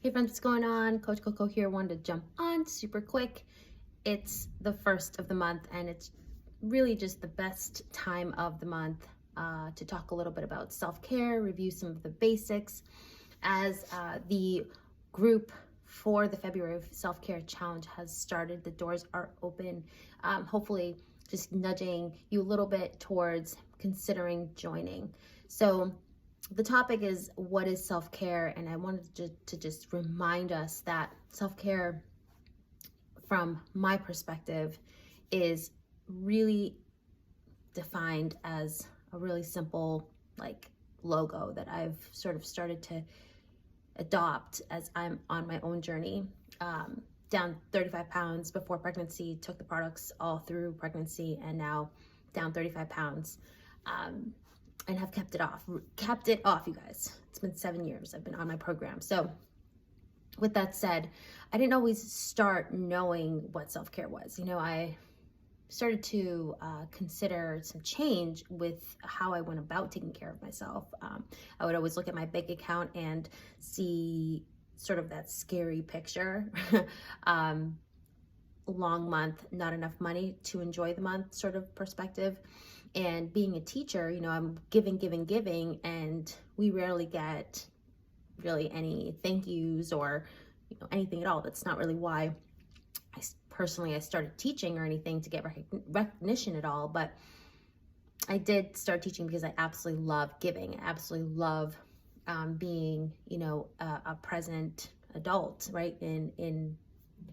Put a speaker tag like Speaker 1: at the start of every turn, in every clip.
Speaker 1: Hey friends, what's going on? Coach Coco here. Wanted to jump on super quick. It's the first of the month and it's really just the best time of the month to talk a little bit about self-care, review some of the basics. As the group for the February self-care challenge has started, the doors are open. Hopefully just nudging you a little bit towards considering joining. So the topic is, what is self-care? And I wanted to just remind us that self-care, from my perspective, is really defined as a really simple logo that I've sort of started to adopt as I'm on my own journey. Down 35 pounds before pregnancy, took the products all through pregnancy, and now down 35 pounds. And have kept it off, you guys. It's been 7 years I've been on my program. So with that said, I didn't always start knowing what self-care was. I started to consider some change with how I went about taking care of myself. I would always look at my bank account and see sort of that scary picture. Long month, not enough money to enjoy the month sort of perspective. And being a teacher, I'm giving, and we rarely get really any thank yous or anything at all. That's not really why I started teaching or anything, to get recognition at all. But I did start teaching because I absolutely love giving. I absolutely love being, a present adult, right, in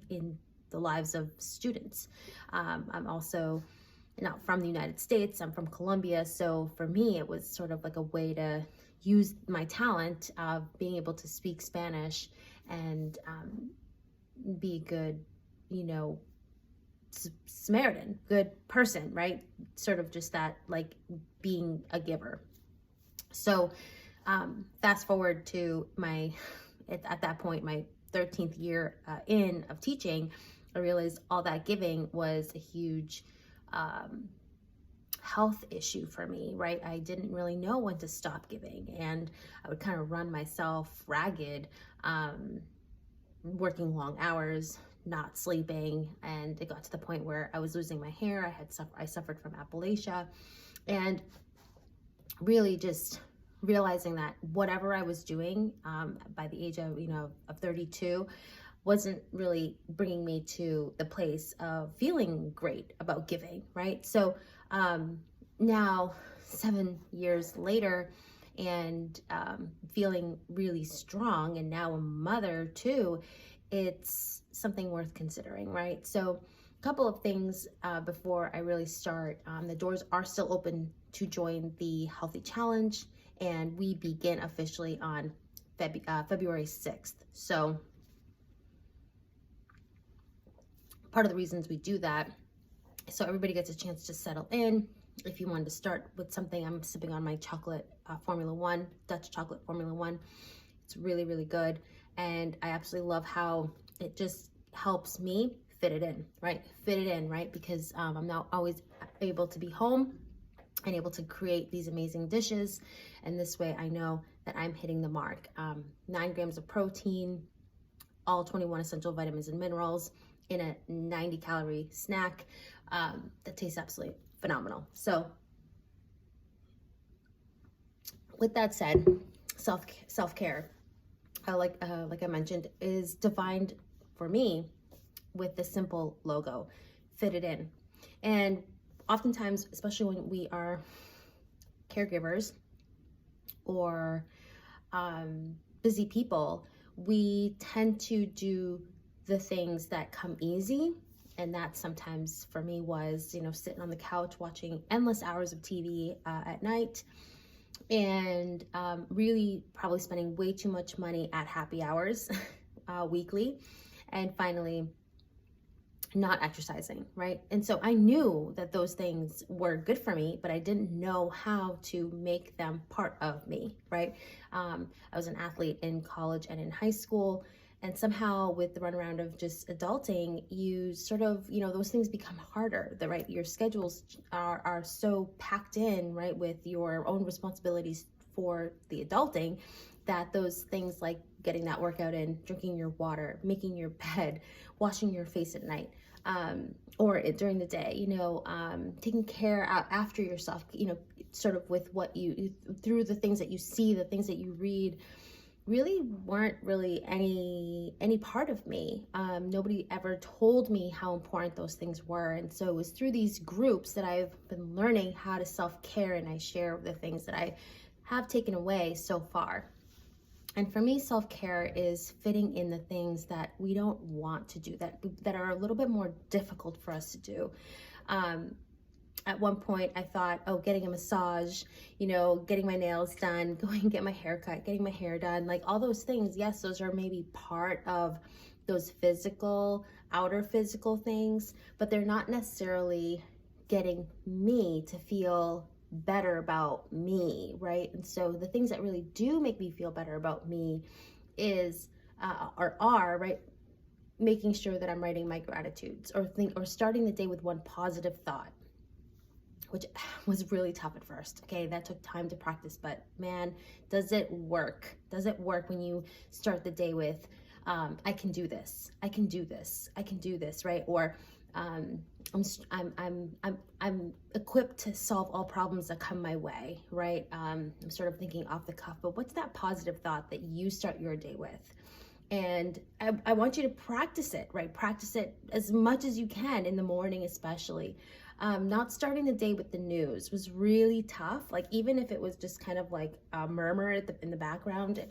Speaker 1: the lives of students. I'm also not from the United States. I'm from Colombia. So for me, it was sort of like a way to use my talent of being able to speak Spanish and be a good, Samaritan, good person, right? Sort of just that, being a giver. So fast forward to at that point, my 13th year in of teaching, I realized all that giving was a huge health issue for me, right? I didn't really know when to stop giving, and I would kind of run myself ragged, working long hours, not sleeping, and it got to the point where I was losing my hair. I suffered from alopecia, and really just realizing that whatever I was doing by the age of 32 wasn't really bringing me to the place of feeling great about giving, right? So now 7 years later, and feeling really strong, and now a mother too, it's something worth considering, right? So a couple of things before I really start. The doors are still open to join the Healthy Challenge, and we begin officially on February 6th. So part of the reasons we do that is so everybody gets a chance to settle in. If you wanted to start with something, I'm sipping on my chocolate Formula One, Dutch chocolate Formula One. It's really, really good. And I absolutely love how it just helps me fit it in, right? Because I'm not always able to be home and able to create these amazing dishes. And this way I know that I'm hitting the mark. 9 grams of protein, all 21 essential vitamins and minerals in a 90-calorie snack that tastes absolutely phenomenal. So with that said, self-care, like I mentioned, is defined for me with the simple logo, fit it in. And oftentimes, especially when we are caregivers or busy people, we tend to do the things that come easy. And that sometimes for me was, sitting on the couch watching endless hours of TV at night, and really probably spending way too much money at happy hours weekly, and finally not exercising, right? And so I knew that those things were good for me, but I didn't know how to make them part of me, right? I was an athlete in college and in high school, and somehow with the runaround of just adulting, you sort of, those things become harder, right? Your schedules are so packed in, right, with your own responsibilities for the adulting, that those things like getting that workout in, drinking your water, making your bed, washing your face at night, or during the day, taking care after yourself, sort of with what through the things that you see, the things that you read, really weren't really any part of me. Nobody ever told me how important those things were. And so it was through these groups that I've been learning how to self-care, and I share the things that I have taken away so far. And for me, self-care is fitting in the things that we don't want to do, that are a little bit more difficult for us to do. At one point I thought, getting a massage, getting my nails done, going and get my hair cut, getting my hair done, like all those things. Yes, those are maybe part of those outer physical things, but they're not necessarily getting me to feel better about me, right? And so the things that really do make me feel better about me are right, making sure that I'm writing my gratitudes, or starting the day with one positive thought, which was really tough at first. Okay, that took time to practice, but man, does it work? Does it work when you start the day with, I can do this, I can do this, I can do this, right? Or I'm equipped to solve all problems that come my way, right? I'm sort of thinking off the cuff, but what's that positive thought that you start your day with? And I want you to practice it, right? Practice it as much as you can in the morning, especially. Not starting the day with the news was really tough. Like, even if it was just kind of like a murmur in the background,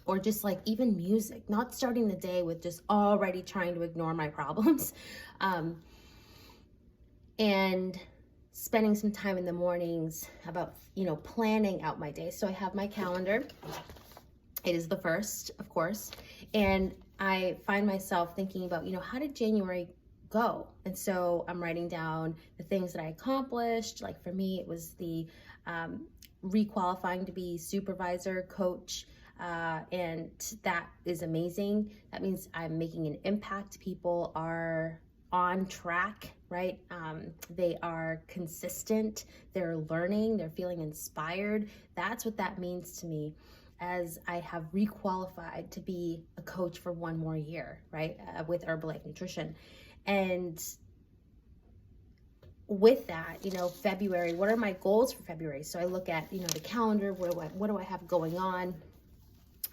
Speaker 1: or just like even music, not starting the day with just already trying to ignore my problems. And spending some time in the mornings about, planning out my day. So I have my calendar. It is the 1st, of course. And I find myself thinking about, how did January go? And so I'm writing down the things that I accomplished. Like for me, it was the requalifying to be supervisor, coach, and that is amazing. That means I'm making an impact. People are on track, right? They are consistent, they're learning, they're feeling inspired. That's what that means to me, as I have requalified to be a coach for one more year, right? With Herbalife Nutrition. And with that, February, what are my goals for February? So I look at, the calendar, what do I have going on?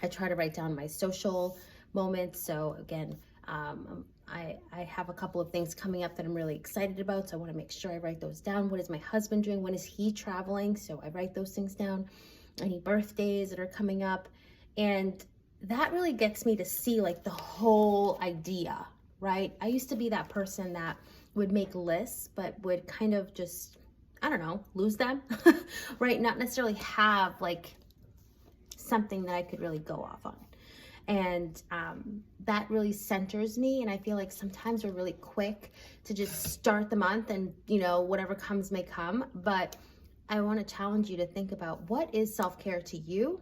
Speaker 1: I try to write down my social moments. So again, I have a couple of things coming up that I'm really excited about. So I want to make sure I write those down. What is my husband doing? When is he traveling? So I write those things down. Any birthdays that are coming up. And that really gets me to see like the whole idea, right? I used to be that person that would make lists, but would kind of just, lose them, right? Not necessarily have like something that I could really go off on. And that really centers me. And I feel like sometimes we're really quick to just start the month and, whatever comes may come. But I want to challenge you to think about, what is self-care to you?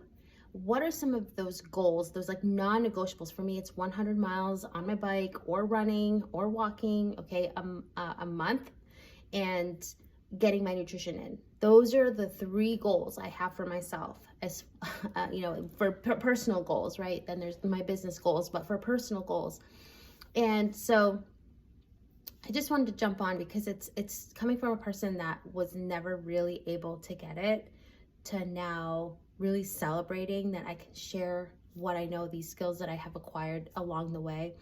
Speaker 1: What are some of those goals, those like non-negotiables? For me, it's 100 miles on my bike, or running, or walking, okay, a month, and getting my nutrition in. Those are the 3 goals I have for myself, as for personal goals, right? Then there's my business goals, but for personal goals. And so I just wanted to jump on, because it's coming from a person that was never really able to get it, to now really celebrating that I can share what I know, these skills that I have acquired along the way,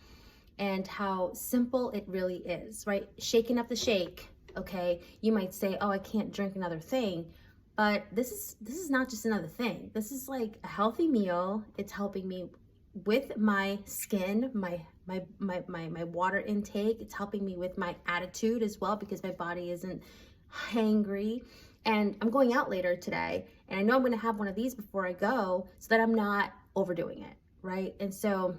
Speaker 1: and how simple it really is, right? Shaking up the shake, okay? You might say, I can't drink another thing, but this is not just another thing. This is like a healthy meal. It's helping me with my skin, my water intake. It's helping me with my attitude as well, because my body isn't hangry. And I'm going out later today, and I know I'm going to have one of these before I go, so that I'm not overdoing it, right? And so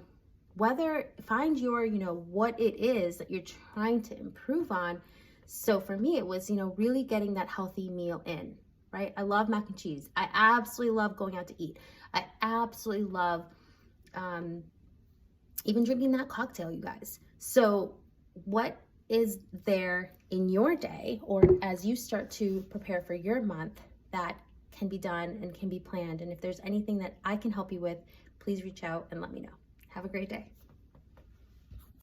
Speaker 1: find your, what it is that you're trying to improve on. So for me, it was, really getting that healthy meal in, right? I love mac and cheese. I absolutely love going out to eat. I absolutely love even drinking that cocktail, you guys. So what is there in your day, or as you start to prepare for your month, that can be done and can be planned? And if there's anything that I can help you with, please reach out and let me know. Have a great day.